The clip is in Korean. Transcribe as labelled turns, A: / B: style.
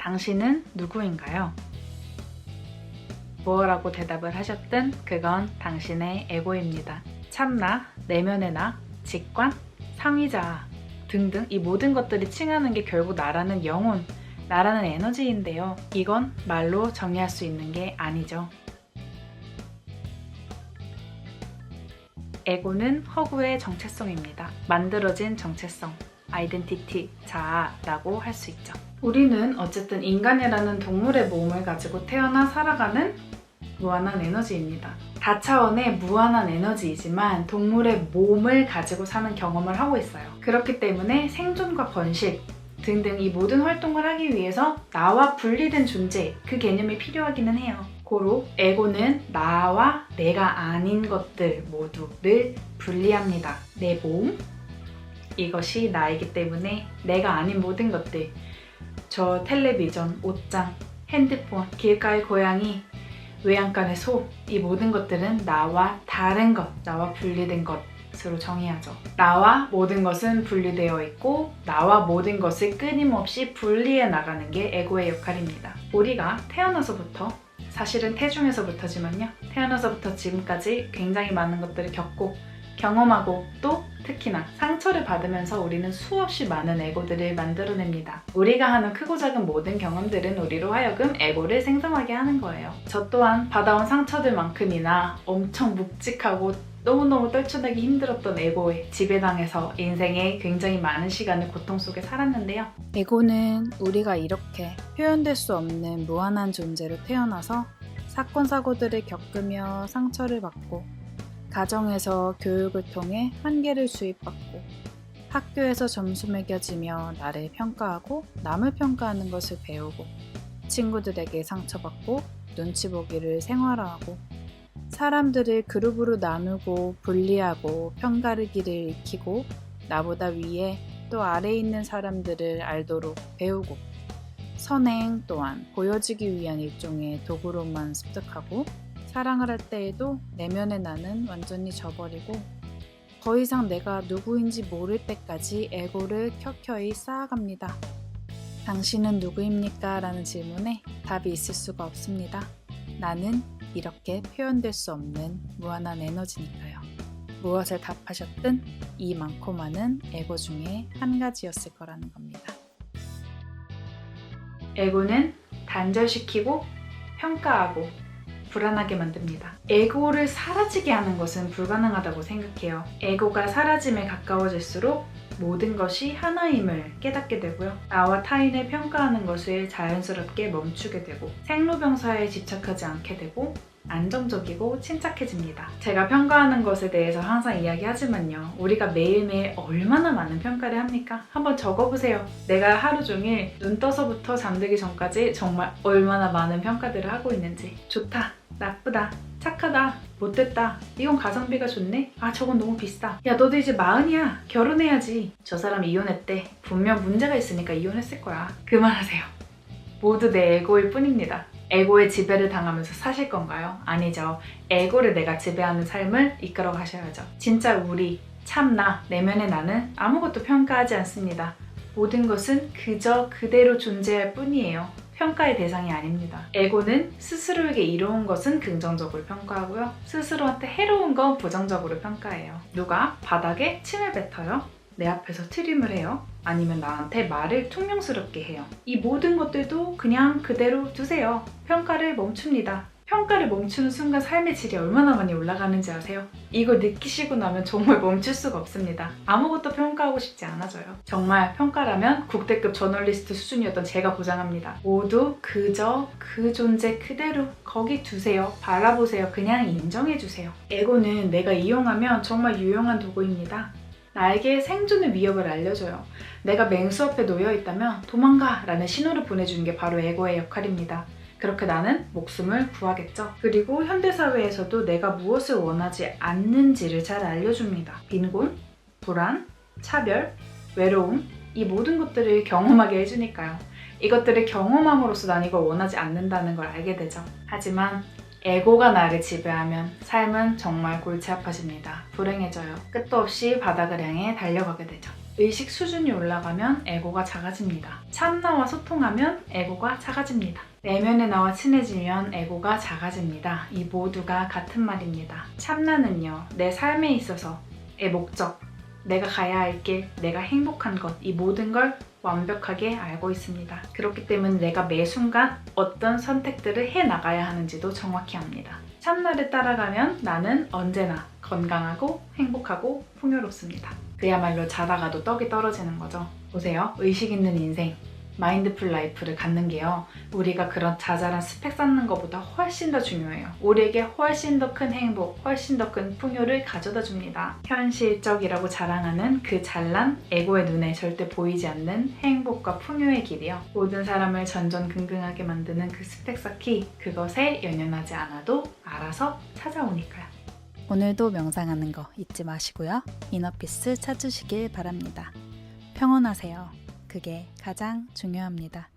A: 당신은 누구인가요? 뭐라고 대답을 하셨든 그건 당신의 에고입니다. 참나, 내면의 나, 직관, 상위자 등등 이 모든 것들이 칭하는 게 결국 나라는 영혼, 나라는 에너지인데요. 이건 말로 정의할 수 있는 게 아니죠. 에고는 허구의 정체성입니다. 만들어진 정체성, 아이덴티티, 자아라고 할 수 있죠. 우리는 어쨌든 인간이라는 동물의 몸을 가지고 태어나 살아가는 무한한 에너지입니다. 다차원의 무한한 에너지이지만 동물의 몸을 가지고 사는 경험을 하고 있어요. 그렇기 때문에 생존과 번식 등등 이 모든 활동을 하기 위해서 나와 분리된 존재, 그 개념이 필요하기는 해요. 고로 에고는 나와 내가 아닌 것들 모두를 분리합니다. 내 몸, 이것이 나이기 때문에 내가 아닌 모든 것들, 저 텔레비전, 옷장, 핸드폰, 길가의 고양이, 외양간의 소, 이 모든 것들은 나와 다른 것, 나와 분리된 것으로 정의하죠. 나와 모든 것은 분리되어 있고 나와 모든 것을 끊임없이 분리해 나가는 게 에고의 역할입니다. 우리가 태어나서부터, 사실은 태중에서부터지만요, 태어나서부터 지금까지 굉장히 많은 것들을 겪고 경험하고 또 특히나 상처를 받으면서 우리는 수없이 많은 에고들을 만들어냅니다. 우리가 하는 크고 작은 모든 경험들은 우리로 하여금 에고를 생성하게 하는 거예요. 저 또한 받아온 상처들만큼이나 엄청 묵직하고 너무너무 떨쳐내기 힘들었던 에고에 지배당해서 인생의 굉장히 많은 시간을 고통 속에 살았는데요. 에고는 우리가 이렇게 표현될 수 없는 무한한 존재로 태어나서 사건 사고들을 겪으며 상처를 받고 가정에서 교육을 통해 한계를 주입받고 학교에서 점수 매겨지며 나를 평가하고 남을 평가하는 것을 배우고 친구들에게 상처받고 눈치 보기를 생활화하고 사람들을 그룹으로 나누고 분리하고 편가르기를 익히고 나보다 위에 또 아래에 있는 사람들을 알도록 배우고 선행 또한 보여지기 위한 일종의 도구로만 습득하고 사랑을 할 때에도 내면의 나는 완전히 져버리고 더 이상 내가 누구인지 모를 때까지 에고를 켜켜이 쌓아갑니다. 당신은 누구입니까? 라는 질문에 답이 있을 수가 없습니다. 나는 이렇게 표현될 수 없는 무한한 에너지니까요. 무엇을 답하셨든 이 많고 많은 에고 중에 한 가지였을 거라는 겁니다. 에고는 단절시키고 평가하고 불안하게 만듭니다. 에고를 사라지게 하는 것은 불가능하다고 생각해요. 에고가 사라짐에 가까워질수록 모든 것이 하나임을 깨닫게 되고요. 나와 타인을 평가하는 것을 자연스럽게 멈추게 되고 생로병사에 집착하지 않게 되고 안정적이고 침착해집니다. 제가 평가하는 것에 대해서 항상 이야기하지만요. 우리가 매일매일 얼마나 많은 평가를 합니까? 한번 적어보세요. 내가 하루 종일 눈 떠서부터 잠들기 전까지 정말 얼마나 많은 평가들을 하고 있는지. 좋다, 나쁘다, 착하다, 못됐다, 이건 가성비가 좋네, 아 저건 너무 비싸, 야 너도 이제 40이야 결혼해야지, 저 사람 이혼했대, 분명 문제가 있으니까 이혼했을 거야. 그만하세요. 모두 내 에고일 뿐입니다. 에고의 지배를 당하면서 사실 건가요? 아니죠. 에고를 내가 지배하는 삶을 이끌어 가셔야죠. 진짜 우리, 참나, 내면의 나는 아무것도 평가하지 않습니다. 모든 것은 그저 그대로 존재할 뿐이에요. 평가의 대상이 아닙니다. 에고는 스스로에게 이로운 것은 긍정적으로 평가하고요. 스스로한테 해로운 건 부정적으로 평가해요. 누가 바닥에 침을 뱉어요? 내 앞에서 트림을 해요? 아니면 나한테 말을 퉁명스럽게 해요? 이 모든 것들도 그냥 그대로 두세요. 평가를 멈춥니다. 평가를 멈추는 순간 삶의 질이 얼마나 많이 올라가는지 아세요? 이걸 느끼시고 나면 정말 멈출 수가 없습니다. 아무것도 평가하고 싶지 않아져요. 정말 평가라면 국대급 저널리스트 수준이었던 제가 보장합니다. 모두 그저 그 존재 그대로 거기 두세요. 바라보세요. 그냥 인정해주세요. 에고는 내가 이용하면 정말 유용한 도구입니다. 나에게 생존의 위협을 알려줘요. 내가 맹수 앞에 놓여있다면 도망가! 라는 신호를 보내주는 게 바로 에고의 역할입니다. 그렇게 나는 목숨을 구하겠죠. 그리고 현대사회에서도 내가 무엇을 원하지 않는지를 잘 알려줍니다. 빈곤, 불안, 차별, 외로움, 이 모든 것들을 경험하게 해주니까요. 이것들을 경험함으로써 난 이걸 원하지 않는다는 걸 알게 되죠. 하지만 에고가 나를 지배하면 삶은 정말 골치 아파집니다. 불행해져요. 끝도 없이 바닥을 향해 달려가게 되죠. 의식 수준이 올라가면 에고가 작아집니다. 참나와 소통하면 에고가 작아집니다. 내면의 나와 친해지면 에고가 작아집니다. 이 모두가 같은 말입니다. 참나는요, 내 삶에 있어서의 목적, 내가 가야 할 길, 내가 행복한 것, 이 모든 걸 완벽하게 알고 있습니다. 그렇기 때문에 내가 매 순간 어떤 선택들을 해 나가야 하는지도 정확히 압니다. 참나를 따라가면 나는 언제나 건강하고 행복하고 풍요롭습니다. 그야말로 자다가도 떡이 떨어지는 거죠. 보세요. 의식 있는 인생, 마인드풀 라이프를 갖는 게요, 우리가 그런 자잘한 스펙 쌓는 것보다 훨씬 더 중요해요. 우리에게 훨씬 더 큰 행복, 훨씬 더 큰 풍요를 가져다 줍니다. 현실적이라고 자랑하는 그 잘난 에고의 눈에 절대 보이지 않는 행복과 풍요의 길이요, 모든 사람을 전전긍긍하게 만드는 그 스펙 쌓기, 그것에 연연하지 않아도 알아서 찾아오니까요.
B: 오늘도 명상하는 거 잊지 마시고요. 이너피스 찾으시길 바랍니다. 평온하세요. 그게 가장 중요합니다.